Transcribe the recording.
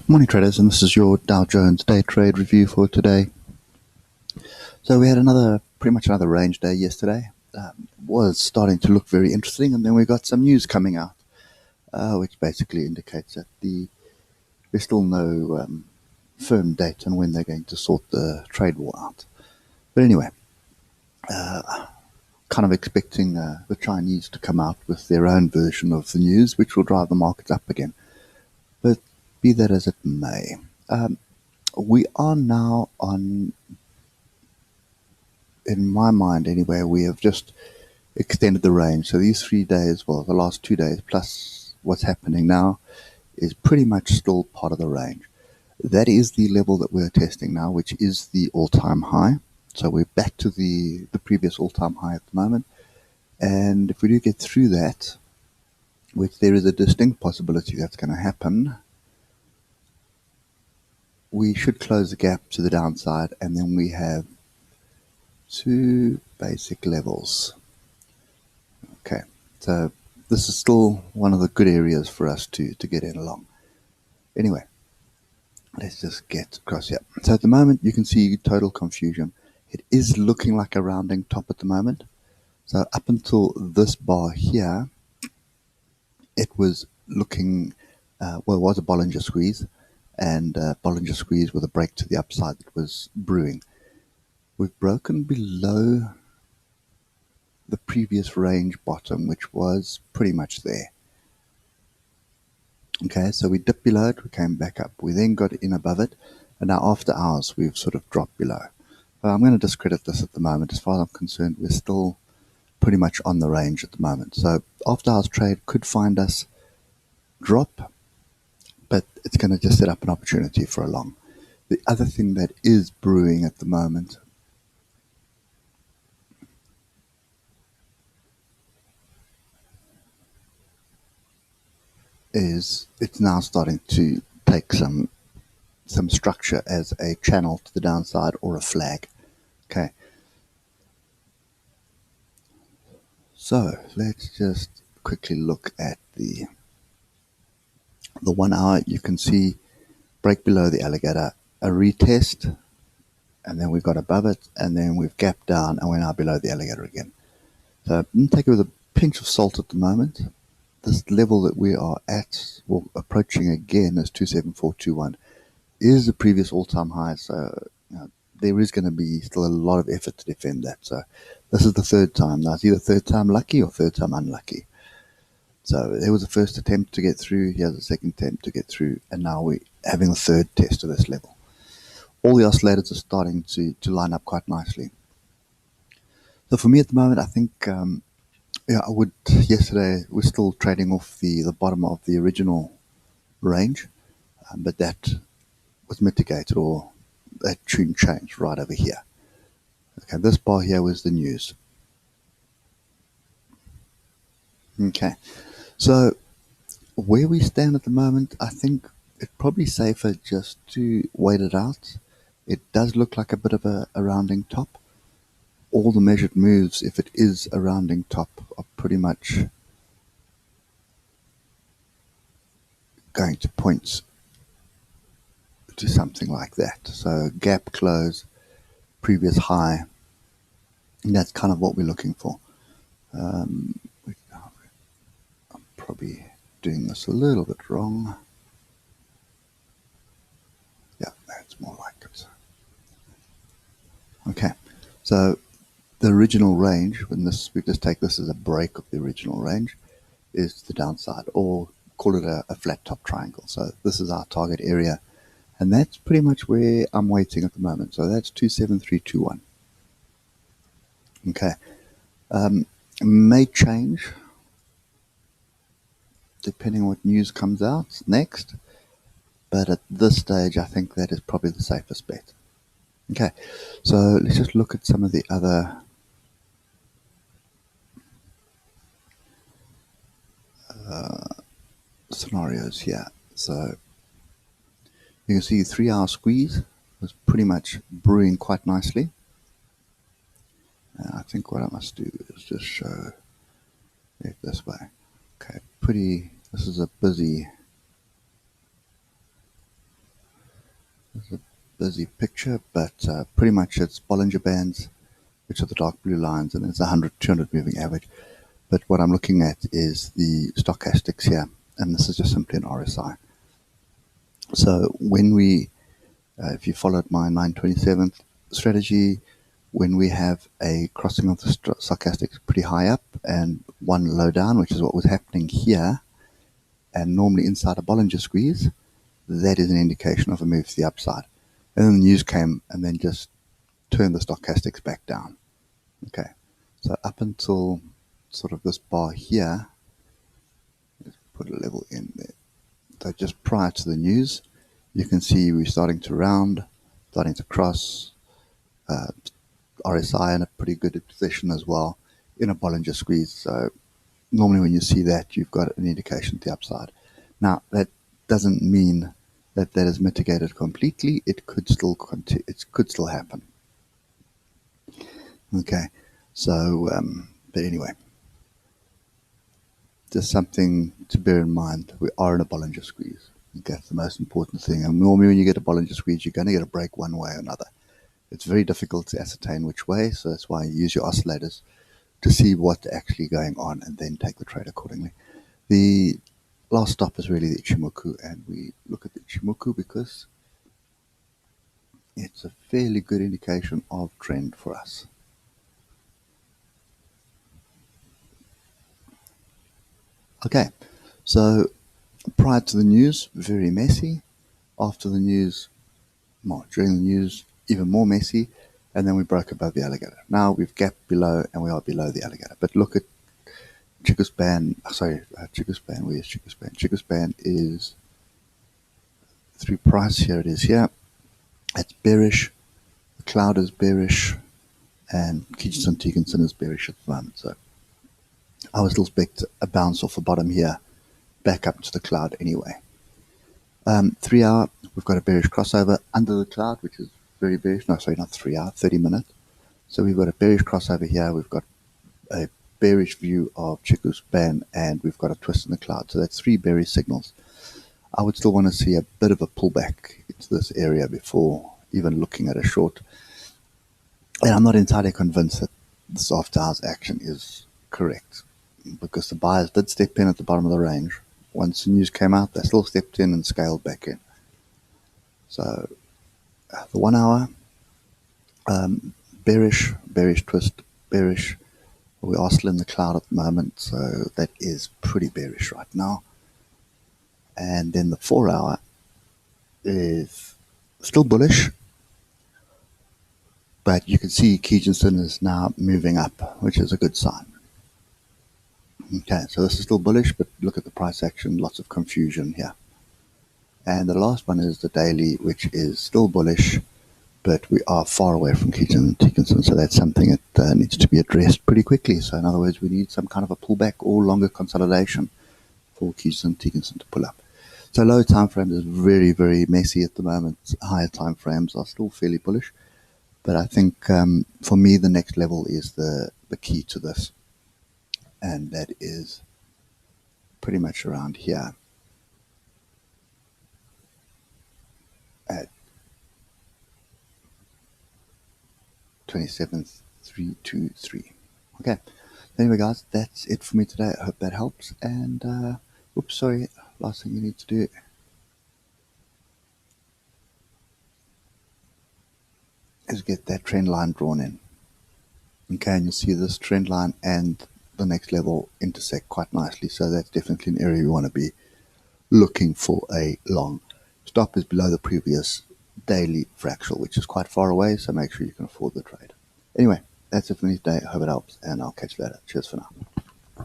Morning traders, and this is your Dow Jones day trade review for today. So we had pretty much another range day yesterday. Was starting to look very interesting, and then we got some news coming out, which basically indicates that there's still no firm date on when they're going to sort the trade war out. But anyway, kind of expecting the Chinese to come out with their own version of the news, which will drive the markets up again. But be that as it may, we are now on, in my mind anyway, we have just extended the range. So these 3 days, well, the last 2 days plus what's happening now is pretty much still part of the range. That is the level that we're testing now, which is the all-time high. So we're back to the previous all-time high at the moment. And if we do get through that, which there is a distinct possibility that's going to happen, we should close the gap to the downside, and then we have two basic levels. Okay, so this is still one of the good areas for us to get in along. Anyway, let's just get across here. So at the moment, you can see total confusion. It is looking like a rounding top at the moment. So up until this bar here, it was looking, well, it was a Bollinger Squeeze, and Bollinger Squeeze with a break to the upside that was brewing. We've broken below the previous range bottom, which was pretty much there. Okay, so we dipped below it, we came back up. We then got in above it, and now after hours, we've sort of dropped below. I'm going to discredit this at the moment. As far as I'm concerned, we're still pretty much on the range at the moment. So after hours trade could find us drop, but it's going to just set up an opportunity for a long. The other thing that is brewing at the moment is it's now starting to take some structure as a channel to the downside or a flag. Okay. So let's just quickly look at the 1 hour. You can see break below the alligator, a retest, and then we've got above it, and then we've gapped down, and we're now below the alligator again. So take it with a pinch of salt at the moment. This level that we are at, well, approaching again, is 27421, is the previous all-time high. So there is going to be still a lot of effort to defend that. So this is the third time. Now it's either third time lucky or third time unlucky. So there was the first attempt to get through, here's the second attempt to get through, and now we're having the third test of this level. All the oscillators are starting to line up quite nicely. So for me at the moment, I think, yesterday we're still trading off the bottom of the original range, but that was mitigated, or that tune changed right over here. Okay, this bar here was the news. Okay, so where we stand at the moment, I think it's probably safer just to wait it out. It does look like a bit of a rounding top. All the measured moves, if it is a rounding top, are pretty much going to point to something like that. So gap close, previous high, and that's kind of what we're looking for. I'm probably doing this a little bit wrong. Yeah, that's more like it. Okay, so the original range, when we just take this as a break of the original range, is the downside, or call it a flat top triangle. So this is our target area, and that's pretty much where I'm waiting at the moment. So that's 27321. Okay, may change depending on what news comes out next, but at this stage I think that is probably the safest bet. Okay, so let's just look at some of the other scenarios here. So you can see 3 hour squeeze was pretty much brewing quite nicely. I think what I must do is just show it this way. Okay, this is a busy It's a busy picture, but pretty much it's Bollinger Bands, which are the dark blue lines, and it's 100, 200 moving average. But what I'm looking at is the stochastics here, and this is just simply an RSI. So when we, if you followed my 927th strategy, when we have a crossing of the stochastics pretty high up and one low down, which is what was happening here, and normally inside a Bollinger Squeeze, that is an indication of a move to the upside. And then the news came and then just turned the stochastics back down. Okay, so up until sort of this bar here, let's put a level in there. So just prior to the news, you can see we're starting to round, starting to cross, RSI in a pretty good position as well in a Bollinger Squeeze. So normally when you see that, you've got an indication to the upside. Now, that doesn't mean that that is mitigated completely. It could still happen. Okay, so, but anyway, just something to bear in mind. We are in a Bollinger Squeeze. That's the most important thing. And normally when you get a Bollinger Squeeze, you're going to get a break one way or another. It's very difficult to ascertain which way, so that's why you use your oscillators to see what's actually going on and then take the trade accordingly. The last stop is really the ichimoku, and we look at the ichimoku because it's a fairly good indication of trend for us. Okay, so prior to the news, very messy. After the news, well, during the news, even more messy. And then we broke above the alligator. Now we've gapped below and we are below the alligator. But look at Chicospan. Chicospan. Where's Chicospan? Chicospan is through price. Here it is here. It's bearish. The cloud is bearish. And Kijinson is bearish at the moment. So I would still expect a bounce off the bottom here, back up to the cloud anyway. 3 hour, we've got a bearish crossover under the cloud, which is very bearish. No, sorry, not 3 hour, 30 minute. So we've got a bearish crossover here. We've got a bearish view of Chicospan, and we've got a twist in the cloud. So that's 3 bearish signals. I would still want to see a bit of a pullback into this area before even looking at a short. And I'm not entirely convinced that this after hours action is correct, because the buyers did step in at the bottom of the range. Once the news came out, they still stepped in and scaled back in. So the 1 hour, bearish twist, bearish. We are still in the cloud at the moment, so that is pretty bearish right now. And then the 4 hour is still bullish, but you can see Kijinson is now moving up, which is a good sign. Okay, so this is still bullish, but look at the price action, lots of confusion here. And the last one is the daily, which is still bullish, but we are far away from Kijinson, so that's something that needs to be addressed pretty quickly. So in other words, we need some kind of a pullback or longer consolidation for Kijinson to pull up. So low time frames is very, very messy at the moment. Higher time frames are still fairly bullish, but I think for me the next level is the key to this, and that is pretty much around here at 27,323. Okay, anyway guys, that's it for me today. I hope that helps. And oops, sorry, last thing you need to do is get that trend line drawn in. Okay, and you'll see this trend line and the next level intersect quite nicely, so that's definitely an area you want to be looking for a long. Stop is below the previous daily fractal, which is quite far away, so make sure you can afford the trade. Anyway, that's it for me today. I hope it helps, and I'll catch you later. Cheers for now.